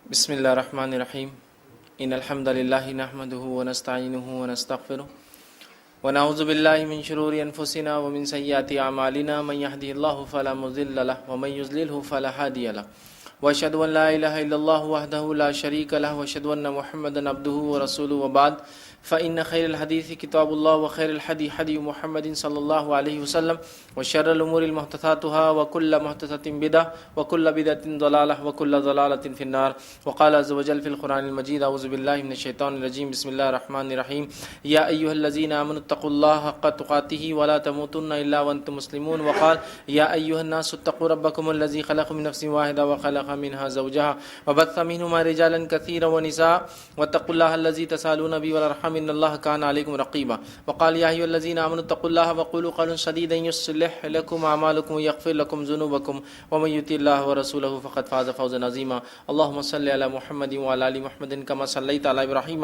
بسم اللہ الرحمن الرحیم ان الحمد للہ نحمده ونستعینه ونستغفره ونعوذ باللہ من شرور انفسنا ومن سیئات اعمالنا من يهده الله فلا مضل له ومن يضلل فلا هادي له واشهد ان لا اله الا الله وحده لا شريك له واشهد ان محمدا عبده ورسوله وبعد فإن خير الحديث كتاب الله وخير الهدي هدي محمد صلى الله عليه وسلم وشر الأمور محدثاتها وكل محدثة بدعة وكل بدعة ضلالة وكل ضلالة في النار. وقال عز وجل في القرآن المجيد أعوذ بالله من الشيطان الرجيم بسم الله الرحمن الرحيم يا أيها الذين آمنوا اتقوا الله حق تقاته ولا تموتن إلا وأنتم مسلمون. وقال يا أيها الناس اتقوا ربكم الذي خلقكم من نفس واحدة وخلق منها زوجها وبث منهما رجالا كثيرا ونساء واتقوا الله الذي تساءلون به والأرحام ان اللہ کان علیکم رقیبا. وقال یا ایھا الذین آمنوا اتقوا اللہ وقولوا قولا سدیدا یصلح لکم اعمالکم ویغفر لکم ذنوبکم ومن یطع اللہ ورسولہ فقد فاز فوزا عظیما. اللهم صل علی محمد وعلی آل محمد کما صلیت علی ابراہیم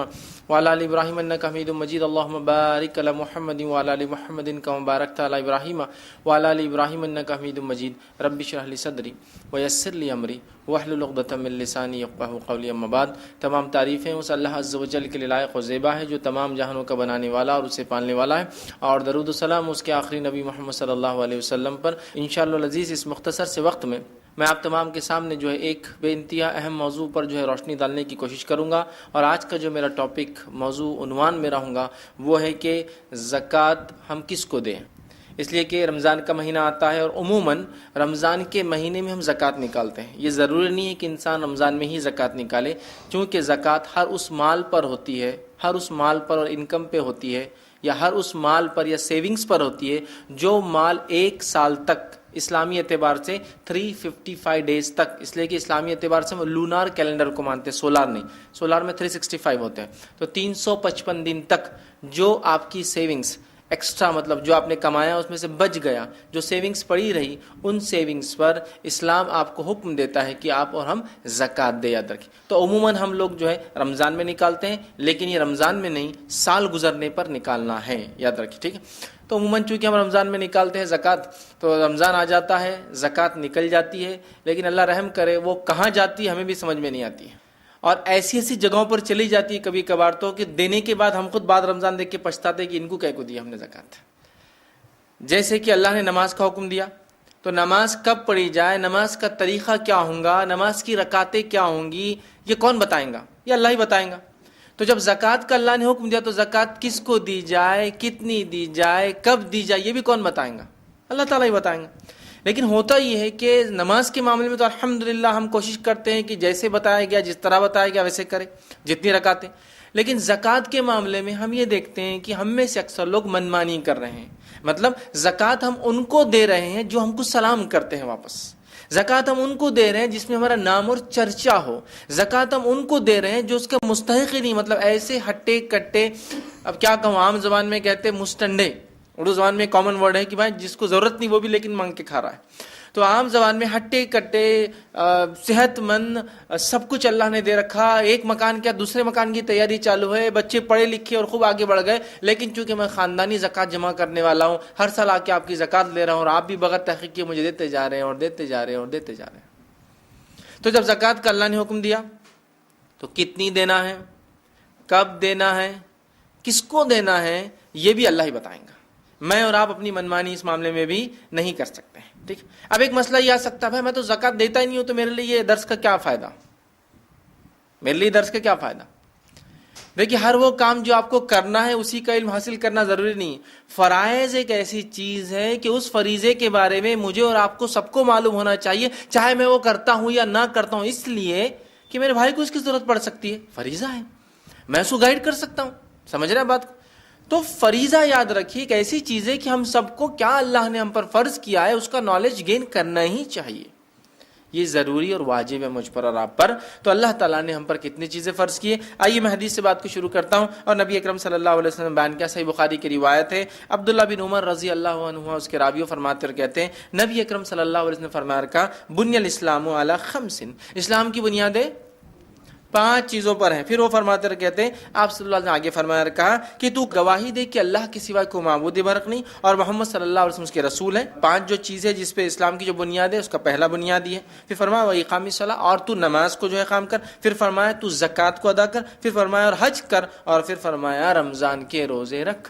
وعلی آل ابراہیم انک حمید مجید. اللهم بارک علی محمد وعلی آل محمد کما بارکت علی ابراہیم وعلی آل ابراہیم انک حمید مجید. رب اشرح لی صدری ویسر لی امری واحلل عقدۃ من لسانی یفقہوا قولی. اما بعد، تمام تعریفیں اس اللہ عز و جل کے لیے لائق و زیبا ہے جو تمام جہانوں کا بنانے والا اور اسے پالنے والا ہے، اور درود و سلام اس کے آخری نبی محمد صلی اللہ علیہ وسلم پر. انشاءاللہ العزیز اس مختصر سے وقت میں آپ تمام کے سامنے جو ہے ایک بے انتہا اہم موضوع پر جو ہے روشنی ڈالنے کی کوشش کروں گا. اور آج کا جو میرا ٹاپک موضوع عنوان میرا ہوں گا وہ ہے کہ زکوٰۃ ہم کس کو دیں. اس لیے کہ رمضان کا مہینہ آتا ہے اور عموماً رمضان کے مہینے میں ہم زکوٰۃ نکالتے ہیں. یہ ضروری نہیں ہے کہ انسان رمضان میں ہی زکوٰۃ نکالے، چونکہ زکوٰۃ ہر اس مال پر ہوتی ہے، ہر اس مال پر اور انکم پہ ہوتی ہے، یا ہر اس مال پر یا سیونگز پر ہوتی ہے جو مال ایک سال تک اسلامی اعتبار سے 355 ڈیز تک، اس لیے کہ اسلامی اعتبار سے لونار کیلنڈر کو مانتے ہیں، سولار نہیں. سولار میں 365 ہوتے ہیں، تو 355 دن تک جو آپ کی سیونگز ایکسٹرا، مطلب جو آپ نے کمایا اس میں سے بچ گیا، جو سیونگز پڑی رہی، ان سیونگز پر اسلام آپ کو حکم دیتا ہے کہ آپ اور ہم زکوٰۃ دے. یاد رکھیں. تو عموماً ہم لوگ جو ہے رمضان میں نکالتے ہیں، لیکن یہ رمضان میں نہیں، سال گزرنے پر نکالنا ہے. یاد رکھیں، ٹھیک ہے. تو عموماً چونکہ ہم رمضان میں نکالتے ہیں زکوٰۃ، تو رمضان آ جاتا ہے، زکوٰۃ نکل جاتی ہے، لیکن اللہ رحم کرے وہ کہاں جاتی ہے ہمیں بھی سمجھ میں نہیں آتی ہے، اور ایسی ایسی جگہوں پر چلی جاتی ہے کبھی کبھار تو کہ دینے کے بعد ہم خود بعد رمضان دیکھ کے پچھتاتے کہ ان کو کیا کو دیا ہم نے زکوٰۃ. جیسے کہ اللہ نے نماز کا حکم دیا، تو نماز کب پڑھی جائے، نماز کا طریقہ کیا ہوں گا، نماز کی رکعتیں کیا ہوں گی، یہ کون بتائیں گا؟ یہ اللہ ہی بتائیں گا. تو جب زکوٰۃ کا اللہ نے حکم دیا تو زکوٰۃ کس کو دی جائے، کتنی دی جائے، کب دی جائے، یہ بھی کون بتائیں گا؟ اللہ تعالیٰ ہی بتائیں گا. لیکن ہوتا یہ ہے کہ نماز کے معاملے میں تو الحمدللہ ہم کوشش کرتے ہیں کہ جیسے بتایا گیا، جس طرح بتایا گیا ویسے کرے، جتنی رکعتیں. لیکن زکوٰۃ کے معاملے میں ہم یہ دیکھتے ہیں کہ ہم میں سے اکثر لوگ منمانی کر رہے ہیں. مطلب زکوٰۃ ہم ان کو دے رہے ہیں جو ہم کو سلام کرتے ہیں واپس. زکوٰۃ ہم ان کو دے رہے ہیں جس میں ہمارا نام اور چرچا ہو. زکوٰۃ ہم ان کو دے رہے ہیں جو اس کا مستحق ہی نہیں، مطلب ایسے ہٹے کٹے، اب کیا کہوں، عام زبان میں کہتے ہیں مستنڈے، اردو زبان میں کامن ورڈ ہے کہ بھائی جس کو ضرورت نہیں وہ بھی لیکن مانگ کے کھا رہا ہے. تو عام زبان میں ہٹے کٹے، صحت مند، سب کچھ اللہ نے دے رکھا، ایک مکان کیا دوسرے مکان کی تیاری چالو ہے، بچے پڑھے لکھے اور خوب آگے بڑھ گئے، لیکن چونکہ میں خاندانی زکوٰۃ جمع کرنے والا ہوں، ہر سال آ کے آپ کی زکوٰۃ لے رہا ہوں، اور آپ بھی بغیر تحقیق کے مجھے دیتے جا رہے ہیں اور دیتے جا رہے ہیں اور دیتے جا رہے ہیں. تو جب زکوٰۃ کا اللہ نے حکم دیا تو کتنی دینا ہے، کب دینا ہے، کس کو دینا ہے، یہ بھی اللہ ہی بتائیں گا. میں اور آپ اپنی منمانی اس معاملے میں بھی نہیں کر سکتے ہیں. ٹھیک. اب ایک مسئلہ یہ آ سکتا ہے، بھائی میں تو زکوٰۃ دیتا ہی نہیں ہوں، تو میرے لیے یہ درس کا کیا فائدہ، میرے لیے درس کا کیا فائدہ؟ دیکھیے، ہر وہ کام جو آپ کو کرنا ہے اسی کا علم حاصل کرنا ضروری نہیں. فرائض ایک ایسی چیز ہے کہ اس فریضے کے بارے میں مجھے اور آپ کو سب کو معلوم ہونا چاہیے، چاہے میں وہ کرتا ہوں یا نہ کرتا ہوں، اس لیے کہ میرے بھائی کو اس کی ضرورت پڑ سکتی ہے. فریضہ ہے، میں اس کو گائیڈ کر سکتا ہوں. سمجھ رہے ہیں بات کو؟ تو فریضہ یاد رکھیے ایک ایسی چیز ہے کہ ہم سب کو کیا اللہ نے ہم پر فرض کیا ہے اس کا نالج گین کرنا ہی چاہیے. یہ ضروری اور واجب ہے مجھ پر اور آپ پر. تو اللہ تعالیٰ نے ہم پر کتنی چیزیں فرض کی ہے. آئیے میں حدیث سے بات کو شروع کرتا ہوں. اور نبی اکرم صلی اللہ علیہ وسلم بیان کیا، صحیح بخاری کی روایت ہے، عبداللہ بن عمر رضی اللہ عنہ اس کے راوی فرماتے اور کہتے ہیں نبی اکرم صلی اللہ علیہ وسلم نے فرمایا کہ بنی الاسلام علی خمس، اسلام کی بنیادیں 5 چیزوں پر ہیں. پھر وہ فرماتے رہے کہتے ہیں آپ صلی اللہ علیہ وسلم آگے فرمایا کہا کہ تو گواہی دے کہ اللہ کے سوا کوئی معبود برحق نہیں اور محمد صلی اللہ علیہ وسلم اس کے رسول ہیں. 5 جو چیزیں جس پہ اسلام کی جو بنیاد ہے اس کا پہلا بنیاد یہ ہے. پھر فرمایا وہ اقام الصلاۃ اور تو نماز کو جو ہے قائم کر. پھر فرمایا تو زکوٰۃ کو ادا کر. پھر فرمایا اور حج کر. اور پھر فرمایا رمضان کے روزے رکھ.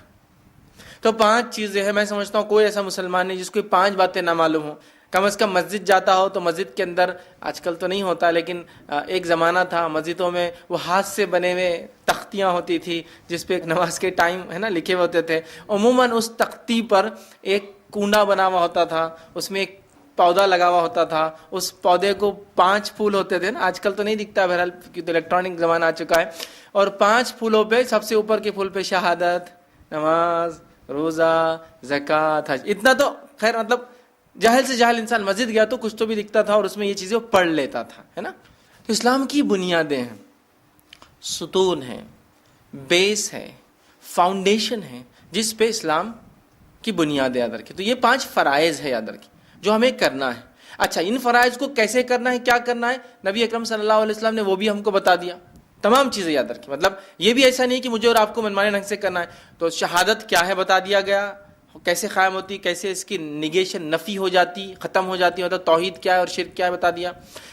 تو 5 چیزیں ہیں. میں سمجھتا ہوں کوئی ایسا مسلمان نہیں جس کو 5 باتیں نہ معلوم ہوں. کم از کم مسجد جاتا ہو تو مسجد کے اندر آج کل تو نہیں ہوتا لیکن ایک زمانہ تھا مسجدوں میں وہ ہاتھ سے بنے ہوئے تختیاں ہوتی تھی جس پہ ایک نماز کے ٹائم ہے نا لکھے ہوتے تھے. عموماً اس تختی پر ایک کنڈا بنا ہوا ہوتا تھا, اس میں ایک پودا لگا ہوا ہوتا تھا. اس پودے کو 5 پھول ہوتے تھے نا, آج کل تو نہیں دکھتا بہرحال کیونکہ تو الیکٹرانک زمانہ آ چکا ہے. اور 5 پھولوں پہ سب سے اوپر کے پھول پہ شہادت, نماز, روزہ, زکوٰۃ, حج. اتنا تو خیر مطلب جاہل سے جاہل انسان مسجد گیا تو کچھ تو بھی دکھتا تھا اور اس میں یہ چیزیں پڑھ لیتا تھا, ہے نا. تو اسلام کی بنیادیں ہیں, ستون ہیں, بیس ہے, فاؤنڈیشن ہے جس پہ اسلام کی بنیادیں یاد رکھی. تو یہ 5 فرائض ہے یاد رکھی جو ہمیں کرنا ہے. اچھا ان فرائض کو کیسے کرنا ہے, کیا کرنا ہے, نبی اکرم صلی اللہ علیہ وسلم نے وہ بھی ہم کو بتا دیا. تمام چیزیں یاد رکھی. مطلب یہ بھی ایسا نہیں کہ مجھے اور آپ کو منمانے ڈھنگ سے کرنا ہے. تو شہادت کیا ہے بتا دیا گیا, کیسے قائم ہوتی, کیسے اس کی نیگیشن نفی ہو جاتی, ختم ہو جاتی, مطلب توحید کیا ہے اور شرک کیا ہے بتا دیا.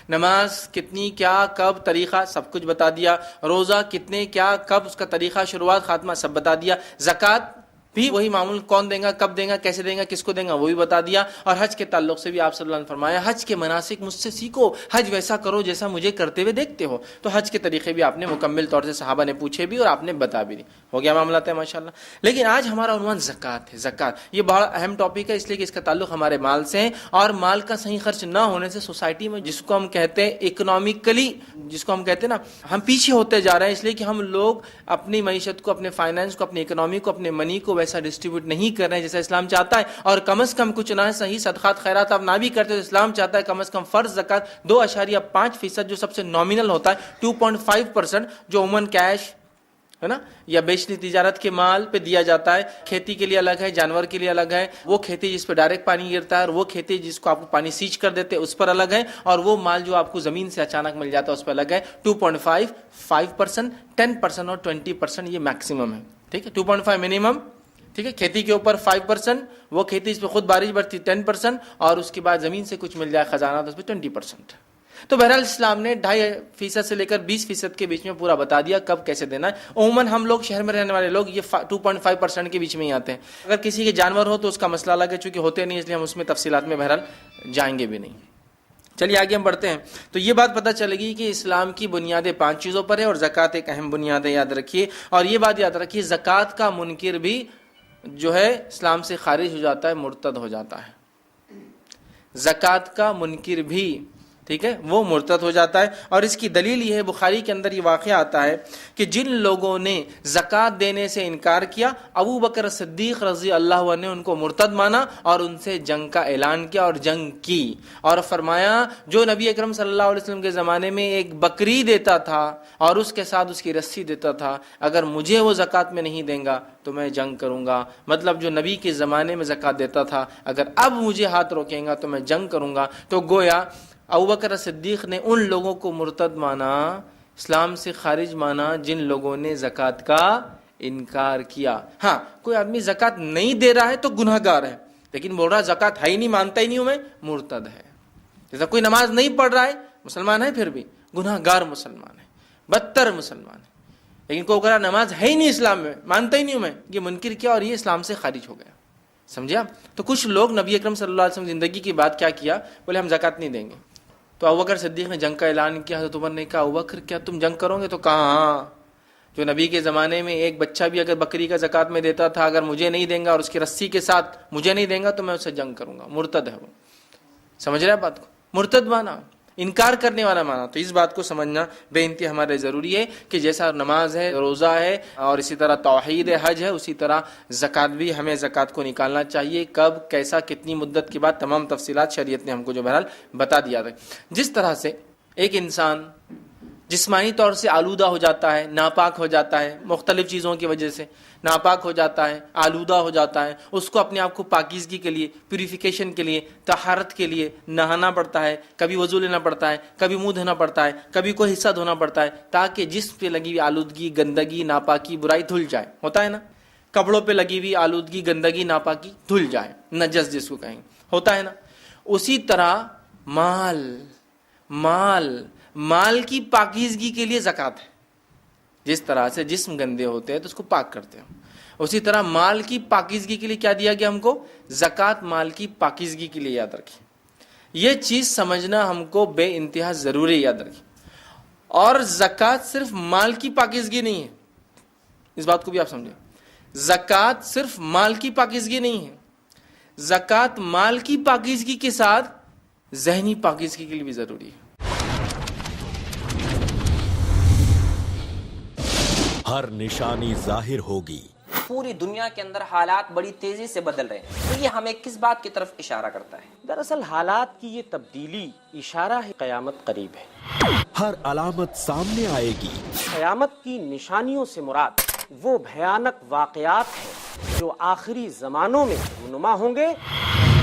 نماز کتنی, کیا, کب, طریقہ سب کچھ بتا دیا. روزہ کتنے, کیا, کب, اس کا طریقہ, شروعات, خاتمہ سب بتا دیا. زکوٰۃ بھی وہی معمول, کون دیں گا, کب دیں گا, کیسے دیں گا, کس کو دیں گا, وہ بھی بتا دیا. اور حج کے تعلق سے بھی آپ صلی اللہ علیہ وسلم نے فرمایا حج کے مناسک مجھ سے سیکھو, حج ویسا کرو جیسا مجھے کرتے ہوئے دیکھتے ہو. تو حج کے طریقے بھی آپ نے مکمل طور سے صحابہ نے پوچھے بھی اور آپ نے بتا بھی دی. ہو گیا معاملہ ہے ماشاءاللہ. لیکن آج ہمارا عنوان زکوٰۃ ہے. زکوٰۃ یہ بہت اہم ٹاپک ہے اس لیے کہ اس کا تعلق ہمارے مال سے ہے, اور مال کا صحیح خرچ نہ ہونے سے سوسائٹی میں جس کو ہم کہتے ہیں اکنامکلی, جس کو ہم کہتے ہیں نا, ہم پیچھے ہوتے جا رہے ہیں. اس لیے کہ ہم لوگ اپنی معیشت کو, اپنے فائنانس کو, اپنی اکنامی کو, اپنے منی کو ویسا ڈسٹریبیوٹ نہیں کر رہے ہیں جیسا اسلام چاہتا ہے. اور کم از کم کچھ نہ ہے صحیح صدقات خیرات آپ نہ بھی کرتے تو اسلام چاہتا ہے کم از کم فرض زکوٰۃ 2.5% جو سب سے نامینل ہوتا ہے, 2.5% جو عموماً کیش ہے نا یا بیچنی تجارت کے مال پہ دیا جاتا ہے. کھیتی کے لیے الگ ہے, جانور کے لیے الگ ہے. وہ کھیتی جس پہ ڈائریکٹ پانی گرتا ہے, اور وہ کھیتی جس کو آپ کو پانی سینچ کر دیتے اس پر الگ ہے. اور وہ مال جو آپ کو زمین سے اچانک مل جاتا ہے اس پہ الگ ہے. 2.5, 5%, 10% اور 20% یہ میکسیمم ہے. ٹھیک ہے, 2.5 منیمم. ٹھیک ہے, کھیتی کے اوپر 5%, وہ کھیتی اس پہ خود بارش برتی 10%, اور اس کے بعد زمین سے کچھ مل جائے خزانہ تو اس پہ 20%. تو بہرحال اسلام نے 2.5% سے لے کر 20% کے بیچ میں پورا بتا دیا کب کیسے دینا ہے. عموماً ہم لوگ شہر میں رہنے والے لوگ یہ 2.5% کے بیچ میں ہی آتے ہیں. اگر کسی کے جانور ہو تو اس کا مسئلہ الگ ہے, چونکہ ہوتے نہیں اس لیے ہم اس میں تفصیلات میں بہرحال جائیں گے بھی نہیں. چلیے آگے ہم بڑھتے ہیں. تو یہ بات پتہ چلے گی کہ اسلام کی بنیادیں 5 چیزوں پر ہے, اور زکوٰۃ ایک اہم بنیاد ہے, یاد رکھیے. اور یہ بات یاد رکھیے, زکوٰۃ کا منکر بھی جو ہے اسلام سے خارج ہو جاتا ہے, مرتد ہو جاتا ہے. زکوٰۃ کا منکر بھی, ٹھیک ہے, وہ مرتد ہو جاتا ہے. اور اس کی دلیل یہ ہے, بخاری کے اندر یہ واقعہ آتا ہے کہ جن لوگوں نے زکوٰۃ دینے سے انکار کیا, ابو بکر صدیق رضی اللہ عنہ نے ان کو مرتد مانا اور ان سے جنگ کا اعلان کیا اور جنگ کی. اور فرمایا جو نبی اکرم صلی اللہ علیہ وسلم کے زمانے میں ایک بکری دیتا تھا اور اس کے ساتھ اس کی رسی دیتا تھا, اگر مجھے وہ زکوٰۃ میں نہیں دیں گا تو میں جنگ کروں گا. مطلب جو نبی کے زمانے میں زکوٰۃ دیتا تھا اگر اب مجھے ہاتھ روکیں گا تو میں جنگ کروں گا. تو گویا ابوبکر صدیق نے ان لوگوں کو مرتد مانا, اسلام سے خارج مانا جن لوگوں نے زکوٰۃ کا انکار کیا. ہاں کوئی آدمی زکوٰۃ نہیں دے رہا ہے تو گناہ گار ہے, لیکن بول رہا زکوٰۃ ہے ہی نہیں, مانتا ہی نہیں ہوں میں, مرتد ہے. جیسا کوئی نماز نہیں پڑھ رہا ہے, مسلمان ہے پھر بھی گناہ گار مسلمان ہے, بدتر مسلمان ہے. لیکن کوئی کہہ رہا نماز ہے ہی نہیں اسلام میں, مانتا ہی نہیں ہوں میں, یہ منکر کیا اور یہ اسلام سے خارج ہو گیا. سمجھا. تو کچھ لوگ نبی اکرم صلی اللہ علیہ وسلم زندگی کی بات کیا کیا, بولے ہم زکوٰۃ نہیں دیں گے. تو ابوبکر صدیق نے جنگ کا اعلان کیا. حضرت عمر نے کہا ابوبکر کیا تم جنگ کرو گے؟ تو کہا ہاں, جو نبی کے زمانے میں ایک بچہ بھی اگر بکری کا زکوٰۃ میں دیتا تھا, اگر مجھے نہیں دیں گا اور اس کی رسی کے ساتھ مجھے نہیں دیں گا تو میں اس سے جنگ کروں گا. مرتد ہے وہ. سمجھ رہے ہیں بات کو؟ مرتد مانا, انکار کرنے والا مانا. تو اس بات کو سمجھنا بے انتہا ہمارے ضروری ہے کہ جیسا نماز ہے, روزہ ہے, اور اسی طرح توحید ہے, حج ہے, اسی طرح زکوٰۃ بھی ہمیں زکوٰۃ کو نکالنا چاہیے. کب, کیسا, کتنی مدت کے بعد, تمام تفصیلات شریعت نے ہم کو جو بہرحال بتا دیا تھا. جس طرح سے ایک انسان جسمانی طور سے آلودہ ہو جاتا ہے، ناپاک ہو جاتا ہے، مختلف چیزوں کی وجہ سے ناپاک ہو جاتا ہے، آلودہ ہو جاتا ہے، اس کو اپنے آپ کو پاکیزگی کے لیے، پیوریفیکیشن کے لیے، طہارت کے لیے نہانا پڑتا ہے، کبھی وضو لینا پڑتا ہے، کبھی منہ دھونا پڑتا ہے، کبھی کوئی حصہ دھونا پڑتا ہے، تاکہ جسم پہ لگی ہوئی آلودگی، گندگی، ناپاکی، برائی دھل جائے. ہوتا ہے نا، کپڑوں پہ لگی ہوئی آلودگی، گندگی، ناپاکی دھل جائے، نجس جس کو کہیں. ہوتا ہے نا. اسی طرح مال کی پاکیزگی کے لیے زکوٰۃ ہے. جس طرح سے جسم گندے ہوتے ہیں تو اس کو پاک کرتے ہیں، اسی طرح مال کی پاکیزگی کے لیے کیا دیا گیا ہم کو؟ زکوٰۃ. مال کی پاکیزگی کے لیے یاد رکھیں. یہ چیز سمجھنا ہم کو بے انتہا ضروری، یاد رکھیں. اور زکوٰۃ صرف مال کی پاکیزگی نہیں ہے، اس بات کو بھی آپ سمجھیں. زکوٰۃ صرف مال کی پاکیزگی نہیں ہے، زکوٰۃ مال کی پاکیزگی کے ساتھ ذہنی پاکیزگی کے لیے بھی ضروری ہے. ہر نشانی ظاہر ہوگی. پوری دنیا کے اندر حالات بڑی تیزی سے بدل رہے ہیں، تو یہ ہمیں کس بات کی طرف اشارہ کرتا ہے؟ دراصل حالات کی یہ تبدیلی اشارہ ہے قیامت قریب ہے. ہر علامت سامنے آئے گی. قیامت کی نشانیوں سے مراد وہ بھیانک واقعات ہیں جو آخری زمانوں میں رونما ہوں گے.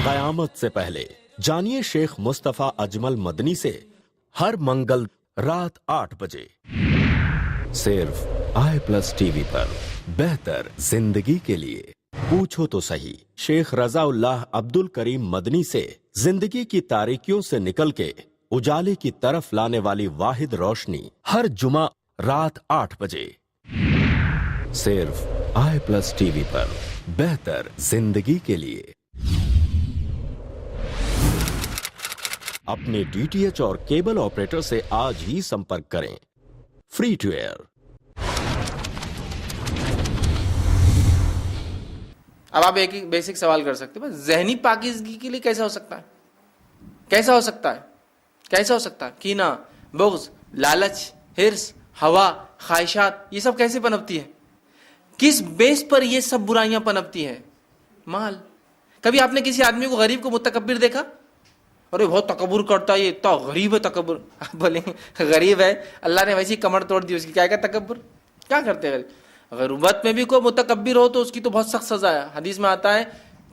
قیامت سے پہلے جانیے شیخ مصطفیٰ اجمل مدنی سے ہر منگل رات 8 بجے صرف i+TV پر. بہتر زندگی کے لیے پوچھو تو صحیح. شیخ رضا اللہ عبد الکریم مدنی سے زندگی کی تاریکیوں سے نکل کے اجالے کی طرف لانے والی واحد روشنی، ہر جمعہ رات 8 بجے صرف i+TV پر. بہتر زندگی کے لیے اپنے DTH اور کیبل آپریٹر سے آج ہی سمپرک کریں. Free to air. اب آپ ایک بیسک سوال کر سکتے ہیں، ذہنی پاکیزگی کے لیے کیسا ہو سکتا ہے؟ کیسا ہو سکتا ہے؟ کیسا ہو سکتا ہے؟ کینہ، بغض، لالچ، حرص، ہوا، خواہشات، یہ سب کیسے پنپتی ہے؟ کس بیس پر یہ سب برائیاں پنپتی ہیں؟ مال. کبھی آپ نے کسی آدمی کو، غریب کو متکبر دیکھا؟ ارے بہت تکبر کرتا ہے، یہ اتنا غریب ہے تکبر. آپ بولیں گے غریب ہے، اللہ نے ویسی کمر توڑ دی اس کی، کیا تکبر؟ کیا کرتے ہیں غریب؟ غربت میں بھی کوئی متکبر ہو تو اس کی تو بہت سخت سزا ہے. حدیث میں آتا ہے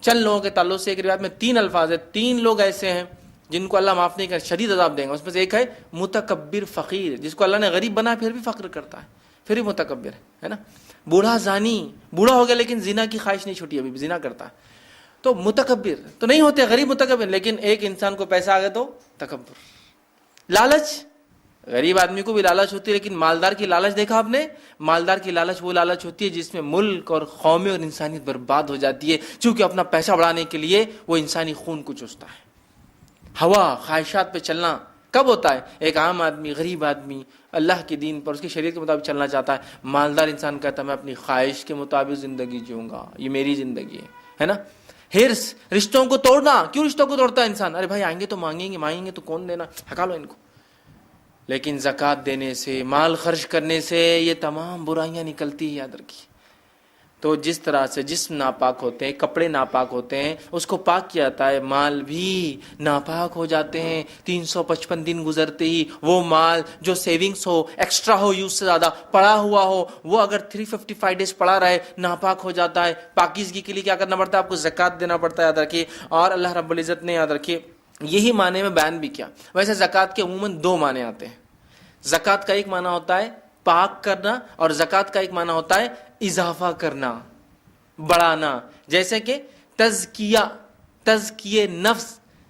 چند لوگوں کے تعلق سے، ایک روایت میں 3 الفاظ ہے، 3 لوگ ایسے ہیں جن کو اللہ معاف نہیں کرے، شدید عذاب دیں گے. اس میں سے ایک ہے متکبر فقیر، جس کو اللہ نے غریب بنا پھر بھی فقر کرتا ہے، پھر بھی متکبر ہے نا. بوڑھا زانی، بوڑھا ہو گیا لیکن زنا کی خواہش نہیں چھوٹی، ابھی بھی زنا کرتا ہے، تو متکبر تو نہیں ہوتے غریب متکبر. لیکن ایک انسان کو پیسہ آ گیا تو تکبر. لالچ، غریب آدمی کو بھی لالچ ہوتی ہے، لیکن مالدار کی لالچ دیکھا آپ نے؟ مالدار کی لالچ وہ لالچ ہوتی ہے جس میں ملک اور قومیں اور انسانیت برباد ہو جاتی ہے، چونکہ اپنا پیسہ بڑھانے کے لیے وہ انسانی خون کو چوستا ہے. ہوا، خواہشات پہ چلنا کب ہوتا ہے؟ ایک عام آدمی، غریب آدمی اللہ کے دین پر، اس کی شریعت کے مطابق چلنا چاہتا ہے. مالدار انسان کہتا ہے میں اپنی خواہش کے مطابق زندگی جیوں گا، یہ میری زندگی ہے نا. حرص، رشتوں کو توڑنا. کیوں رشتوں کو توڑتا ہے انسان؟ ارے بھائی آئیں گے تو مانگیں گے تو کون دینا، ہٹا لو ان کو. لیکن زکوٰۃ دینے سے، مال خرچ کرنے سے یہ تمام برائیاں نکلتی ہیں، یاد رکھیے. تو جس طرح سے جسم ناپاک ہوتے ہیں، کپڑے ناپاک ہوتے ہیں، اس کو پاک کیا جاتا ہے، مال بھی ناپاک ہو جاتے ہیں. 355 دن گزرتے ہی وہ مال جو سیونگز ہو، ایکسٹرا ہو، یوز سے زیادہ پڑا ہوا ہو، وہ اگر 355 ڈیز پڑا رہے ناپاک ہو جاتا ہے. پاکیزگی کے لیے کیا کرنا پڑتا ہے؟ آپ کو زکوٰۃ دینا پڑتا ہے، یاد رکھیے. اور اللہ رب العزت نے، یاد رکھیے، یہی معنی میں بیان بھی کیا. ویسے زکوٰۃ کے عموماً 2 معنی آتے ہیں. زکوٰۃ کا ایک معنی ہوتا ہے پاک کرنا، اور زکوٰۃ کا ایک معنی ہوتا ہے اضافہ کرنا، بڑھانا. جیسے کہ تزکیہ نفس،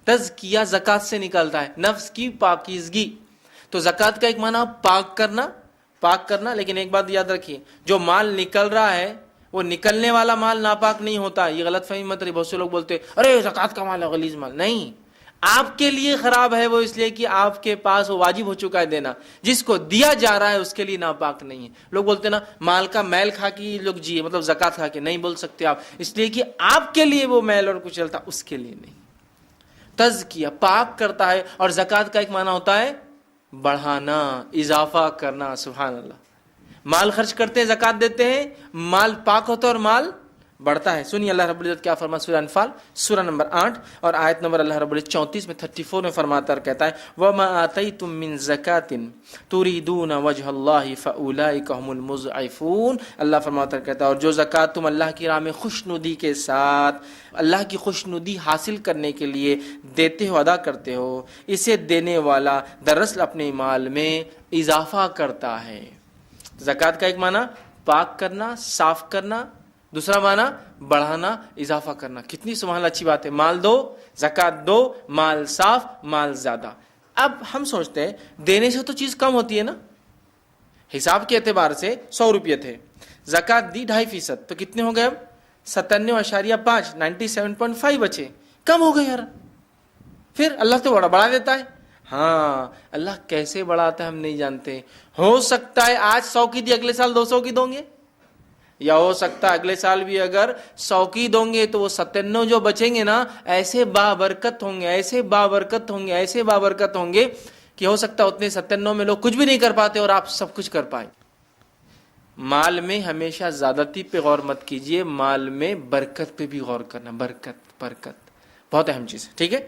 تزکیہ زکوٰۃ سے نکلتا ہے، نفس کی پاکیزگی. تو زکوٰۃ کا ایک معنی پاک کرنا. لیکن ایک بات یاد رکھیے، جو مال نکل رہا ہے وہ نکلنے والا مال ناپاک نہیں ہوتا. یہ غلط فہمی مت رہی. بہت سے لوگ بولتے ارے زکوٰۃ کا مال ہے غلیظ مال. نہیں، آپ کے لیے خراب ہے وہ اس لیے کہ آپ کے پاس وہ واجب ہو چکا ہے دینا. جس کو دیا جا رہا ہے اس کے لیے ناپاک نہیں ہے. لوگ بولتے نا مال کا میل کھا کے لوگ جیے، مطلب زکوٰۃ کھا کے. نہیں بول سکتے آپ، اس لیے کہ آپ کے لیے وہ میل اور کچھ چلتا، اس کے لیے نہیں. تزکیہ پاک کرتا ہے. اور زکوٰۃ کا ایک معنی ہوتا ہے بڑھانا، اضافہ کرنا. سبحان اللہ. مال خرچ کرتے ہیں، زکوٰۃ دیتے ہیں، مال پاک ہوتا ہے اور مال بڑھتا ہے. سنیے اللہ رب العزت کیا فرما سورہ انفال سورہ نمبر 8 اور آیت نمبر اللہ رب العزت 34 میں 34 میں فرماتا اور کہتا ہے وَمَا آتَيْتُم مِّن زَكَاةٍ تُرِيدُونَ وَجْهَ اللَّهِ فَأُولَٰئِكَ هُمُ الْمُضْعِفُونَ. اللہ فرماتا اور کہتا ہے اور جو زکوٰۃ تم اللہ کی راہ میں خوشنودی کے ساتھ اللہ کی خوشنودی حاصل کرنے کے لیے دیتے ہو ادا کرتے ہو اسے دینے والا دراصل اپنے مال میں اضافہ کرتا ہے. زکوٰۃ کا ایک معنی پاک کرنا صاف کرنا, دوسرا معنی بڑھانا اضافہ کرنا. کتنی سبحان اللہ اچھی بات ہے. مال دو زکوٰۃ دو, مال صاف مال زیادہ. اب ہم سوچتے ہیں دینے سے تو چیز کم ہوتی ہے نا. حساب کے اعتبار سے 100 روپے تھے, زکوٰۃ دی 2.5% تو کتنے ہو گئے اب 97.5 97.5 بچے, کم ہو گئے یار. پھر اللہ تو بڑھا دیتا ہے. ہاں اللہ کیسے بڑھاتا ہے ہم نہیں جانتے. ہو سکتا ہے آج 100 کی دی اگلے سال 200 کی دوں گے, یا ہو سکتا ہے اگلے سال بھی اگر 100 کی دوں گے تو وہ 97 جو بچیں گے نا ایسے بابرکت ہوں گے, ایسے بابرکت ہوں گے, ایسے بابرکت ہوں گے کہ ہو سکتا ہے اتنے 97 میں لوگ کچھ بھی نہیں کر پاتے اور آپ سب کچھ کر پائیں. مال میں ہمیشہ زیادتی پہ غور مت کیجئے, مال میں برکت پہ بھی غور کرنا. برکت برکت بہت اہم چیز ہے. ٹھیک ہے,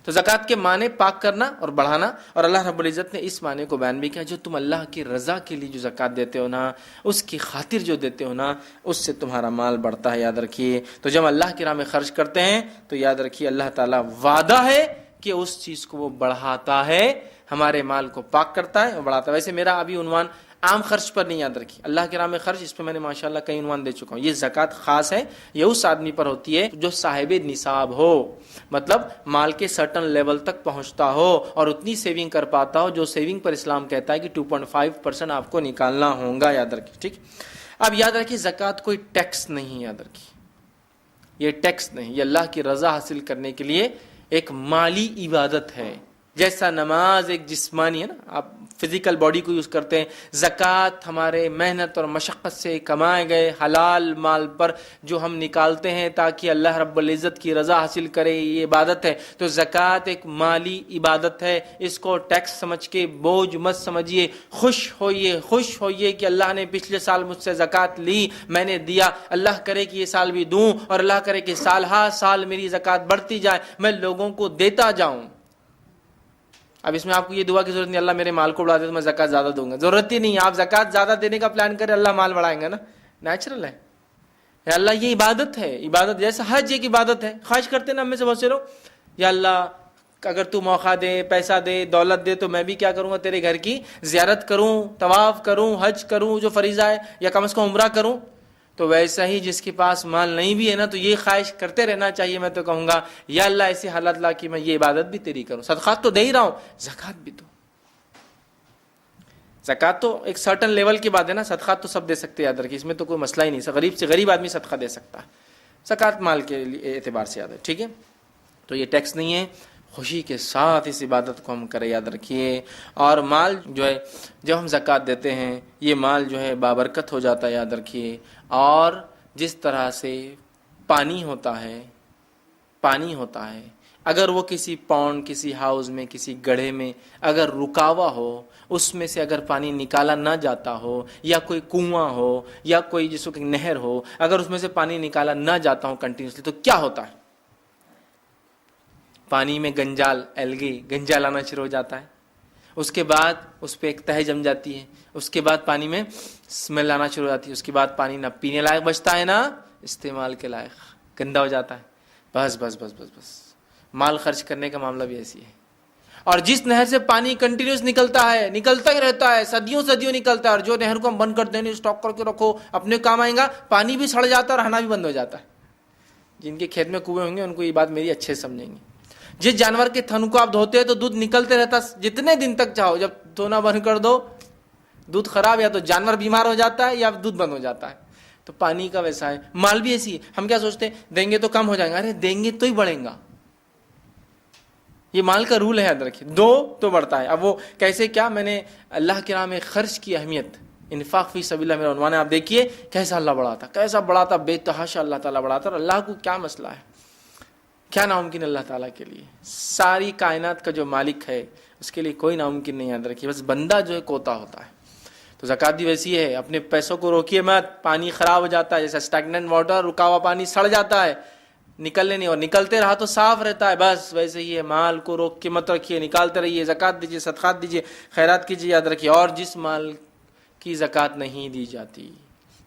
تو زکوٰۃ کے معنی پاک کرنا اور بڑھانا, اور اللہ رب العزت نے اس معنی کو بیان بھی کیا جو تم اللہ کی رضا کے لیے جو زکوٰۃ دیتے ہو نا, اس کی خاطر جو دیتے ہو نا, اس سے تمہارا مال بڑھتا ہے. یاد رکھیے تو جب اللہ کی راہ میں خرچ کرتے ہیں تو یاد رکھیے اللہ تعالیٰ وعدہ ہے کہ اس چیز کو وہ بڑھاتا ہے, ہمارے مال کو پاک کرتا ہے اور بڑھاتا ہے. ویسے میرا ابھی عنوان عام خرچ پر نہیں, یاد رکھیے اللہ کے راہ میں خرچ, اس پہ میں نے ماشاءاللہ کئی عنوان دے چکا ہوں. یہ زکوٰۃ خاص ہے, یہ اس آدمی پر ہوتی ہے جو صاحب نصاب ہو, مطلب مال کے سرٹن لیول تک پہنچتا ہو اور اتنی سیونگ کر پاتا ہو جو سیونگ پر اسلام کہتا ہے کہ 2.5% آپ کو نکالنا ہوگا. یاد رکھیے. ٹھیک, اب یاد رکھیے زکوٰۃ کوئی ٹیکس نہیں, یاد رکھیے یہ ٹیکس نہیں, یہ اللہ کی رضا حاصل کرنے کے لیے ایک مالی عبادت ہے. جیسا نماز ایک جسمانی ہے نا, آپ فزیکل باڈی کو یوز کرتے ہیں, زکوٰۃ ہمارے محنت اور مشقت سے کمائے گئے حلال مال پر جو ہم نکالتے ہیں تاکہ اللہ رب العزت کی رضا حاصل کرے, یہ عبادت ہے. تو زکوٰۃ ایک مالی عبادت ہے, اس کو ٹیکس سمجھ کے بوجھ مت سمجھیے. خوش ہوئیے کہ اللہ نے پچھلے سال مجھ سے زکوٰۃ لی, میں نے دیا, اللہ کرے کہ یہ سال بھی دوں, اور اللہ کرے کہ سال ہر سال میری زکوٰۃ بڑھتی جائے, میں لوگوں کو دیتا جاؤں. اب اس میں آپ کو یہ دعا کی ضرورت نہیں اللہ میرے مال کو بڑھا دے تو میں زکوٰۃ زیادہ دوں گا, ضرورت ہی نہیں. آپ زکوٰۃ زیادہ دینے کا پلان کریں اللہ مال بڑھائیں گا نا, نیچرل ہے. اللہ یہ عبادت ہے, عبادت جیسا حج ایک عبادت ہے. خواہش کرتے نا ہم میں سے بہت سے لوگ, یا اللہ اگر تو موقع دے, پیسہ دے, دولت دے تو میں بھی کیا کروں گا تیرے گھر کی زیارت کروں, طواف کروں, حج کروں جو فریضہ ہے, یا کم از کم عمرہ کروں. تو ویسا ہی جس کے پاس مال نہیں بھی ہے نا تو یہ خواہش کرتے رہنا چاہیے. میں تو کہوں گا یا اللہ ایسی حالت لا کہ میں یہ عبادت بھی تیری کروں, صدقات تو دے ہی رہا ہوں, زکوٰۃ بھی دو. زکوٰۃ تو ایک سرٹن لیول کی بات ہے نا, صدقات تو سب دے سکتے, یاد رکھیے اس میں تو کوئی مسئلہ ہی نہیں. غریب سے غریب آدمی صدقہ دے سکتا ہے, زکوٰۃ مال کے اعتبار سے یاد ہے. ٹھیک ہے, تو یہ ٹیکس نہیں ہے, خوشی کے ساتھ اس عبادت کو ہم کریں. یاد رکھیے, اور مال جو ہے جب ہم زکوٰۃ دیتے ہیں یہ مال جو ہے بابرکت ہو جاتا ہے. یاد رکھیے, اور جس طرح سے پانی ہوتا ہے اگر وہ کسی پونڈ, کسی ہاؤس میں, کسی گڑھے میں اگر رکا ہوا ہو, اس میں سے اگر پانی نکالا نہ جاتا ہو, یا کوئی کنواں ہو, یا کوئی جس کو کہ نہر ہو, اگر اس میں سے پانی نکالا نہ جاتا ہو کنٹینیوسلی, تو کیا ہوتا ہے؟ پانی میں گنجال, ایلگی, گنجال آنا شروع ہو جاتا ہے. اس کے بعد اس پہ ایک تہ جم جاتی ہے, اس کے بعد پانی میں اسمیل آنا شروع ہو جاتی ہے, اس کے بعد پانی نہ پینے لائق بچتا ہے نہ استعمال کے لائق, گندا ہو جاتا ہے. بس مال خرچ کرنے کا معاملہ بھی ایسی ہے. اور جس نہر سے پانی کنٹینیوس نکلتا ہی رہتا ہے, صدیوں نکلتا ہے, اور جو نہر کو ہم بند کر دیں, اسٹاک کر کے رکھو, اپنے کام آئیں گا, پانی بھی سڑ جاتا ہے اور رہنا بھی بند ہو جاتا ہے. جن کے کھیت میں کنویں ہوں گے ان کو یہ بات میری اچھے سے سمجھیں گے. جس جانور کے تھن کو آپ دھوتے ہیں تو دودھ نکلتے رہتا جتنے دن تک چاہو, جب دھونا بند کر دو دودھ خراب, یا تو جانور بیمار ہو جاتا ہے یا دودھ بند ہو جاتا ہے. تو پانی کا ویسا ہے, مال بھی ایسی ہے. ہم کیا سوچتے ہیں دیں گے تو کم ہو جائیں گا, ارے دیں گے تو ہی بڑھیں گا. یہ مال کا رول ہے, یاد رکھیے, دو تو بڑھتا ہے. اب وہ کیسے, کیا میں نے اللہ کے راہ میں خرچ کی اہمیت, انفاق فی سبیل اللہ میرا عنوان ہے. آپ دیکھیے کیسا اللہ بڑھاتا, کیسا بڑھاتا, بے تحاشا اللہ تعالیٰ بڑھاتا. اور اللہ کو کیا مسئلہ ہے, کیا ناممکن اللہ تعالیٰ کے لیے؟ ساری کائنات کا جو مالک ہے اس کے لیے کوئی ناممکن نہیں. یاد رکھیے, بس بندہ جو ہے کوتا ہوتا ہے. تو زکوٰۃ بھی ویسی ہے، اپنے پیسوں کو روکیے مت، پانی خراب ہو جاتا ہے، جیسا اسٹیگننٹ واٹر، رکا ہوا پانی سڑ جاتا ہے، نکلنے نہیں، اور نکلتے رہا تو صاف رہتا ہے، بس ویسے ہی ہے، مال کو روک کے مت رکھیے، نکالتے رہیے، زکوٰۃ دیجیے، صدقات دیجیے، خیرات کیجیے، یاد رکھیے۔ اور جس مال کی زکوٰۃ نہیں دی جاتی،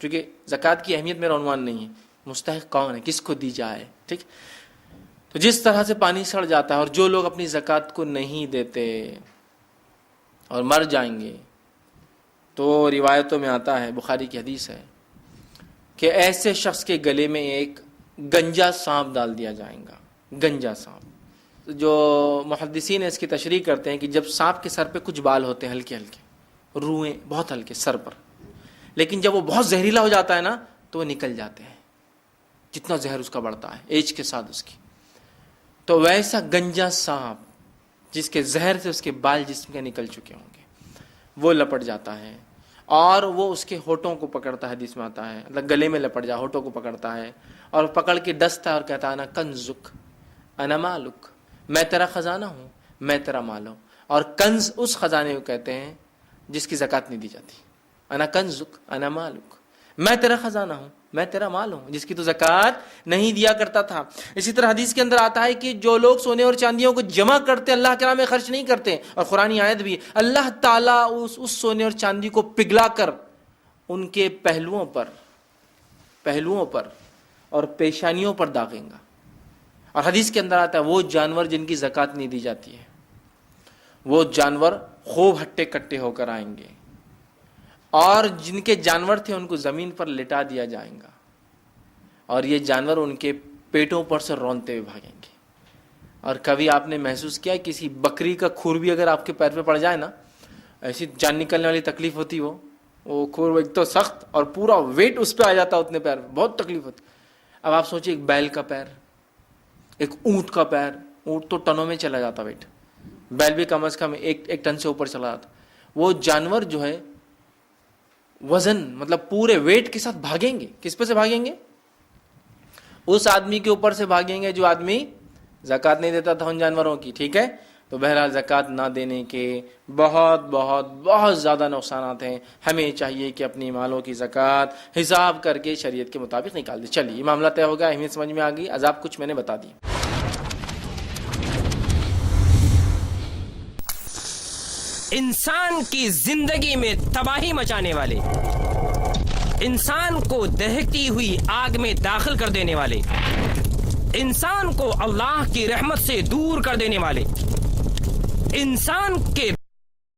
کیونکہ زکوٰۃ کی اہمیت میرا عنوان نہیں ہے، مستحق کون ہے، کس کو دی جائے، ٹھیک۔ تو جس طرح سے پانی سڑ جاتا ہے، اور جو لوگ اپنی زکوٰۃ کو نہیں دیتے اور مر جائیں گے، تو روایتوں میں آتا ہے، بخاری کی حدیث ہے، کہ ایسے شخص کے گلے میں ایک گنجا سانپ ڈال دیا جائے گا، گنجا سانپ۔ جو محدثین اس کی تشریح کرتے ہیں کہ جب سانپ کے سر پہ کچھ بال ہوتے ہیں ہلکے ہلکے، روئیں بہت ہلکے سر پر، لیکن جب وہ بہت زہریلا ہو جاتا ہے نا تو وہ نکل جاتے ہیں، جتنا زہر اس کا بڑھتا ہے ایج کے ساتھ اس کی۔ تو ویسا گنجا سانپ جس کے زہر سے اس کے بال جسم کے نکل چکے ہوں گے، وہ لپٹ جاتا ہے اور وہ اس کے ہونٹوں کو پکڑتا ہے، حدیث میں آتا ہے، مطلب گلے میں لپٹ جا، ہونٹوں کو پکڑتا ہے اور پکڑ کے ڈستا ہے اور کہتا ہے انا کنزک انا مالک، میں تیرا خزانہ ہوں، میں تیرا مال ہوں۔ اور کنز اس خزانے کو کہتے ہیں جس کی زکوٰۃ نہیں دی جاتی، انا کنزک انا مالک، میں تیرا خزانہ ہوں، میں تیرا مال ہوں، جس کی تو زکوٰۃ نہیں دیا کرتا تھا۔ اسی طرح حدیث کے اندر آتا ہے کہ جو لوگ سونے اور چاندیوں کو جمع کرتے اللہ کے راہ میں خرچ نہیں کرتے، اور قرآنی آیت بھی، اللہ تعالیٰ اس سونے اور چاندی کو پگھلا کر ان کے پہلوؤں پر اور پیشانیوں پر داغیں گا۔ اور حدیث کے اندر آتا ہے وہ جانور جن کی زکوٰۃ نہیں دی جاتی ہے، وہ جانور خوب ہٹے کٹے ہو کر آئیں گے، اور جن کے جانور تھے ان کو زمین پر لٹا دیا جائے گا، اور یہ جانور ان کے پیٹوں پر سے رونتے ہوئے بھاگیں گے۔ اور کبھی آپ نے محسوس کیا کسی بکری کا کھور بھی اگر آپ کے پیر پہ پڑ جائے نا، ایسی جان نکلنے والی تکلیف ہوتی، وہ کھور ایک تو سخت اور پورا ویٹ اس پہ آ جاتا اتنے پیر پہ، بہت تکلیف ہوتی۔ اب آپ سوچیں ایک بیل کا پیر، ایک اونٹ کا پیر، اونٹ تو ٹنوں میں چلا جاتا ویٹ، بیل بھی کم از کم ایک ٹن سے اوپر چلا جاتا۔ وہ جانور جو ہے وزن مطلب پورے ویٹ کے ساتھ بھاگیں گے، کس پہ سے بھاگیں گے؟ اس آدمی کے اوپر سے بھاگیں گے جو آدمی زکوٰۃ نہیں دیتا تھا ان جانوروں کی، ٹھیک ہے۔ تو بہرحال زکوٰۃ نہ دینے کے بہت بہت بہت زیادہ نقصانات ہیں، ہمیں چاہیے کہ اپنی مالوں کی زکوٰۃ حساب کر کے شریعت کے مطابق نکال دیں۔ چلیے یہ معاملہ طے ہو گیا، اہمیت سمجھ میں آ گئی، عذاب کچھ میں نے بتا دی۔ انسان کی زندگی میں تباہی مچانے والے، انسان کو دہکتی ہوئی آگ میں داخل کر دینے والے، انسان کو اللہ کی رحمت سے دور کر دینے والے، انسان کے